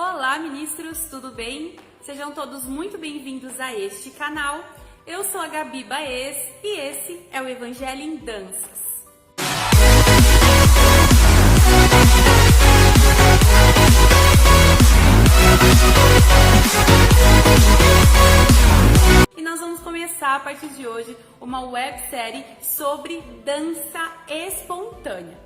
Olá, ministros, tudo bem? Sejam todos muito bem-vindos a este canal. Eu sou a Gabi Baez e esse é o Evangelho em Danças. E nós vamos começar a partir de hoje uma websérie sobre dança espontânea.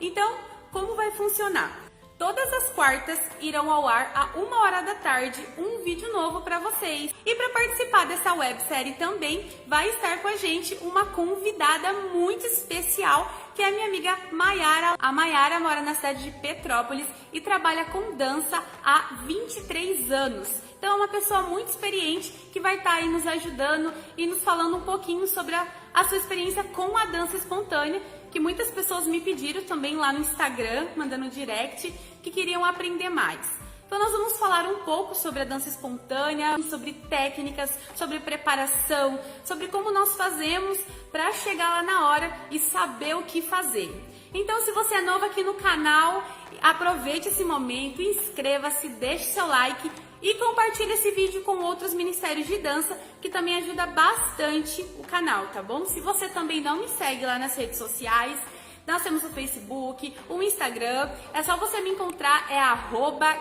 Então, como vai funcionar? Todas as quartas irão ao ar a 1h da tarde um vídeo novo para vocês. E para participar dessa websérie também vai estar com a gente uma convidada muito especial, que é a minha amiga Mayara. A Mayara mora na cidade de Petrópolis e trabalha com dança há 23 anos. Então é uma pessoa muito experiente que vai estar aí nos ajudando e nos falando um pouquinho sobre a sua experiência com a dança espontânea, que muitas pessoas me pediram também lá no Instagram, mandando direct, que queriam aprender mais. Então nós vamos falar um pouco sobre a dança espontânea, sobre técnicas, sobre preparação, sobre como nós fazemos para chegar lá na hora e saber o que fazer. Então, se você é novo aqui no canal, aproveite esse momento, inscreva-se, deixe seu like e compartilhe esse vídeo com outros ministérios de dança, que também ajuda bastante o canal, tá bom? Se você também não me segue lá nas redes sociais, nós temos o Facebook, o Instagram, é só você me encontrar, é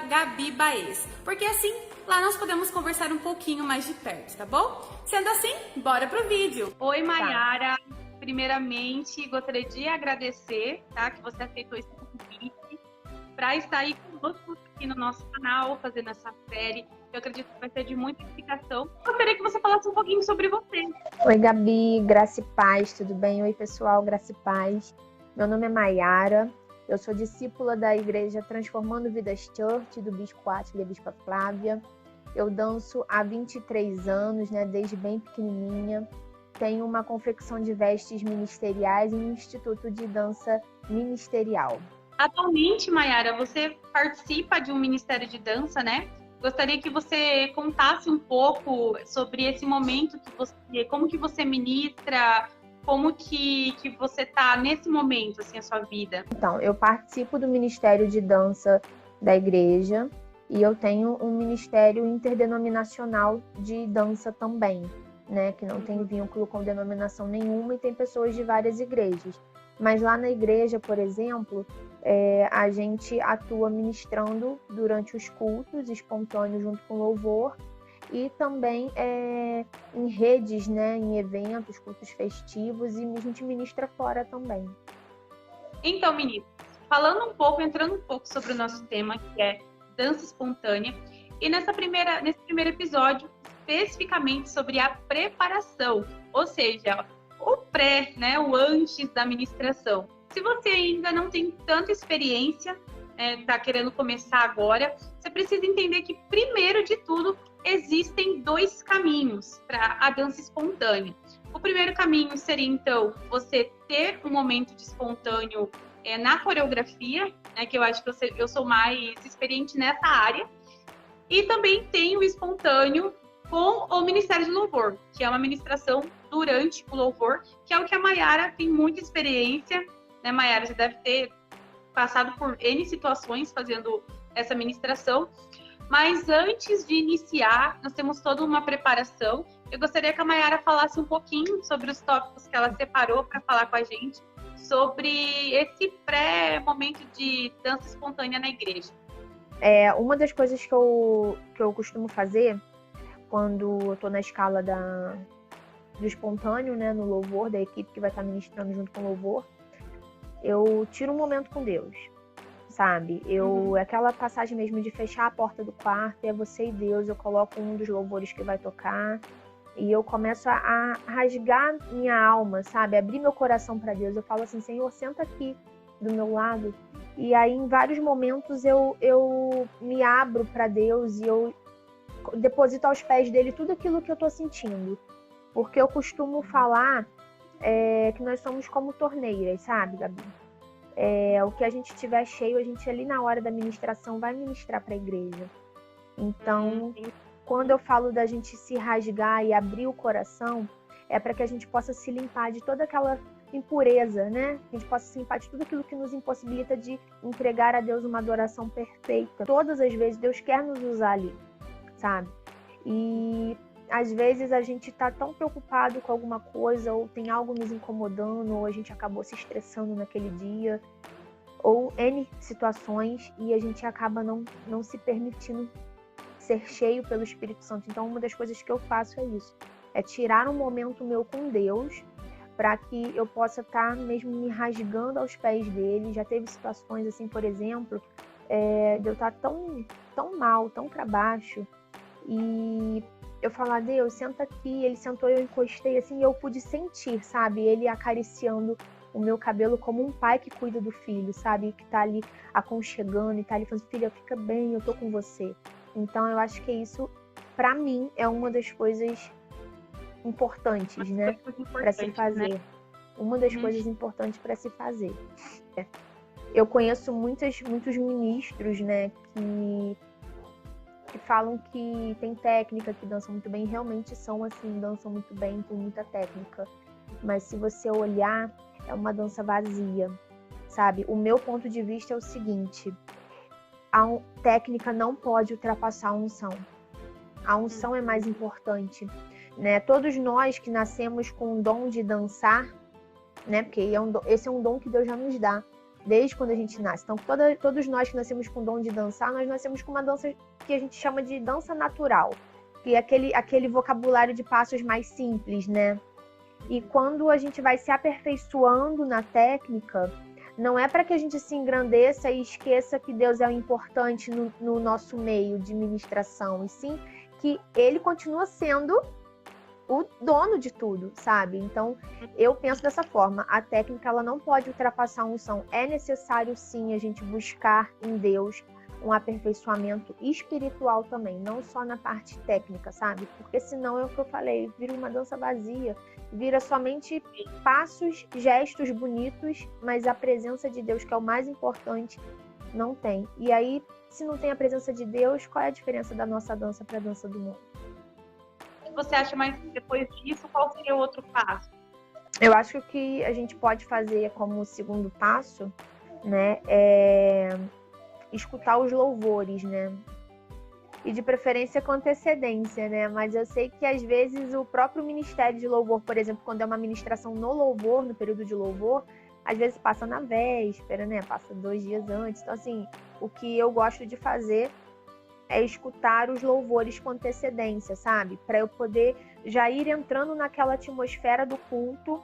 @GabiBaez, porque assim, lá nós podemos conversar um pouquinho mais de perto, tá bom? Sendo assim, bora pro vídeo! Oi, Mayara! Primeiramente, gostaria de agradecer, tá, que você aceitou esse convite para estar aí conosco aqui no nosso canal, fazendo essa série. Eu acredito que vai ser de muita explicação. Gostaria que você falasse um pouquinho sobre você. Oi, Gabi, graça e paz, tudo bem? Oi, pessoal, graça e paz. Meu nome é Mayara, eu sou discípula da igreja Transformando Vidas Church, do Bispo Átila e da Bispa Flávia. Eu danço há 23 anos, né, desde bem pequenininha. Tenho uma confecção de vestes ministeriais e um instituto de dança ministerial. Atualmente, Mayara, você participa de um ministério de dança, né? Gostaria que você contasse um pouco sobre esse momento que você, como que você ministra, como que você está nesse momento, assim, a sua vida. Então, eu participo do ministério de dança da igreja e eu tenho um ministério interdenominacional de dança também, né? Que não tem vínculo com denominação nenhuma e tem pessoas de várias igrejas. Mas lá na igreja, por exemplo, a gente atua ministrando durante os cultos espontâneos junto com louvor e também em redes, né, em eventos, cultos festivos, e a gente ministra fora também. Então, meninas, entrando um pouco sobre o nosso tema, que é dança espontânea, e nesse primeiro episódio, especificamente sobre a preparação, ou seja, o pré, né, o antes da ministração. Se você ainda não tem tanta experiência, está querendo começar agora, você precisa entender que, primeiro de tudo, existem 2 caminhos para a dança espontânea. O primeiro caminho seria, então, você ter um momento de espontâneo na coreografia, né, que eu acho que eu sou mais experiente nessa área. E também tem o espontâneo com o Ministério de Louvor, que é uma ministração durante o louvor, que é o que a Mayara tem muita experiência, né, Mayara? Você deve ter passado por N situações fazendo essa ministração. Mas antes de iniciar, nós temos toda uma preparação. Eu gostaria que a Mayara falasse um pouquinho sobre os tópicos que ela separou para falar com a gente sobre esse pré-momento de dança espontânea na igreja. Uma das coisas que eu costumo fazer quando eu estou na escala do espontâneo, né, no louvor, da equipe que vai estar ministrando junto com o louvor, eu tiro um momento com Deus, sabe? Aquela passagem mesmo de fechar a porta do quarto, é você e Deus, eu coloco um dos louvores que vai tocar e eu começo a rasgar minha alma, sabe? Abrir meu coração para Deus. Eu falo assim, Senhor, senta aqui do meu lado. E aí, em vários momentos, eu me abro para Deus e eu deposito aos pés dele tudo aquilo que eu tô sentindo. Porque eu costumo falar que nós somos como torneiras, sabe, Gabi? O que a gente tiver cheio, a gente ali na hora da ministração vai ministrar para a igreja. Então, quando eu falo da gente se rasgar e abrir o coração, é para que a gente possa se limpar de toda aquela impureza, né? Que a gente possa se limpar de tudo aquilo que nos impossibilita de entregar a Deus uma adoração perfeita. Todas as vezes Deus quer nos usar ali, sabe? E às vezes a gente tá tão preocupado com alguma coisa, ou tem algo nos incomodando, ou a gente acabou se estressando naquele dia, ou N situações, e a gente acaba não se permitindo ser cheio pelo Espírito Santo. Então, uma das coisas que eu faço é isso, é tirar um momento meu com Deus, para que eu possa estar mesmo me rasgando aos pés dele. Já teve situações assim, por exemplo, de eu estar tão mal, tão para baixo, e eu falar, Deus, senta aqui. Ele sentou, eu encostei assim, e eu pude sentir, sabe, ele acariciando o meu cabelo como um pai que cuida do filho, sabe, que tá ali aconchegando e tá ali falando, filha, fica bem, eu tô com você. Então eu acho que isso, para mim, é uma das coisas importantes, né, para se fazer. Né? Uma das coisas importantes para se fazer. Eu conheço muitos ministros, né, que falam que tem técnica, que dançam muito bem, realmente são assim, dançam muito bem, tem muita técnica. Mas se você olhar, é uma dança vazia, sabe? O meu ponto de vista é o seguinte, a técnica não pode ultrapassar a unção. A unção é mais importante, né? Todos nós que nascemos com o dom de dançar, né? Porque esse é um dom que Deus já nos dá, desde quando a gente nasce. Então, todos nós que nascemos com o dom de dançar, nós nascemos com uma dança que a gente chama de dança natural, que é aquele vocabulário de passos mais simples, né? E quando a gente vai se aperfeiçoando na técnica, não é para que a gente se engrandeça e esqueça que Deus é o importante no nosso meio de ministração, e sim que Ele continua sendo o dono de tudo, sabe? Então, eu penso dessa forma. A técnica, ela não pode ultrapassar a unção. É necessário, sim, a gente buscar em Deus um aperfeiçoamento espiritual também, não só na parte técnica, sabe? Porque senão é o que eu falei, vira uma dança vazia, vira somente passos, gestos bonitos, mas a presença de Deus, que é o mais importante, não tem. E aí, se não tem a presença de Deus, qual é a diferença da nossa dança para a dança do mundo? Você acha, mais depois disso, qual seria o outro passo? Eu acho que o que a gente pode fazer como segundo passo, né, é escutar os louvores, né? E de preferência com antecedência, né? Mas eu sei que às vezes o próprio ministério de louvor, por exemplo, quando é uma ministração no louvor, no período de louvor, às vezes passa na véspera, né? Passa 2 dias antes. Então, assim, o que eu gosto de fazer é escutar os louvores com antecedência, sabe? Para eu poder já ir entrando naquela atmosfera do culto.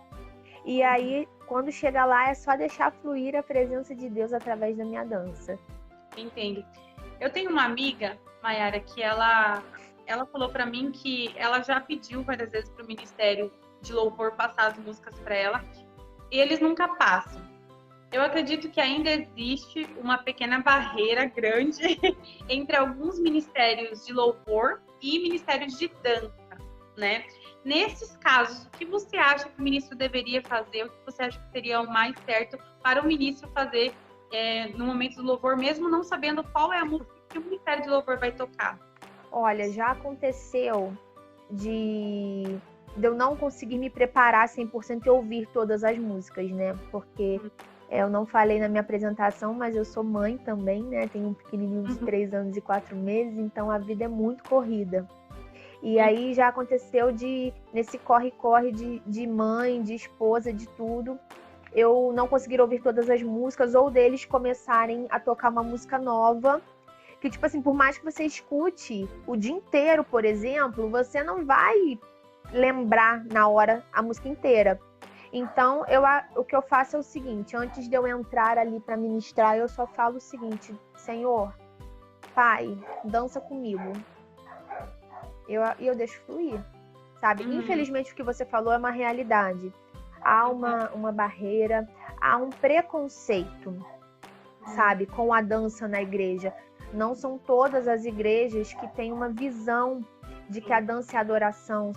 E aí, quando chega lá, é só deixar fluir a presença de Deus através da minha dança. Entendo. Eu tenho uma amiga, Mayara, que ela falou para mim que ela já pediu várias vezes para o Ministério de Louvor passar as músicas para ela e eles nunca passam. Eu acredito que ainda existe uma pequena barreira grande entre alguns ministérios de louvor e ministérios de dança, né? Nesses casos, o que você acha que o ministro deveria fazer? O que você acha que seria o mais certo para o ministro fazer no momento do louvor, mesmo não sabendo qual é a música que o ministério de louvor vai tocar? Olha, já aconteceu de eu não conseguir me preparar 100% e ouvir todas as músicas, né? Porque eu não falei na minha apresentação, mas eu sou mãe também, né? Tenho um pequenininho de 3 anos e 4 meses, então a vida é muito corrida. E aí já aconteceu nesse corre-corre de mãe, de esposa, de tudo, eu não conseguir ouvir todas as músicas, ou deles começarem a tocar uma música nova, que, tipo assim, por mais que você escute o dia inteiro, por exemplo, você não vai lembrar na hora a música inteira. Então, o que eu faço é o seguinte, antes de eu entrar ali para ministrar, eu só falo o seguinte: Senhor, Pai, dança comigo. E eu deixo fluir, sabe? Infelizmente, o que você falou é uma realidade. Há uma barreira, há um preconceito, sabe, com a dança na igreja. Não são todas as igrejas que têm uma visão de que a dança é adoração.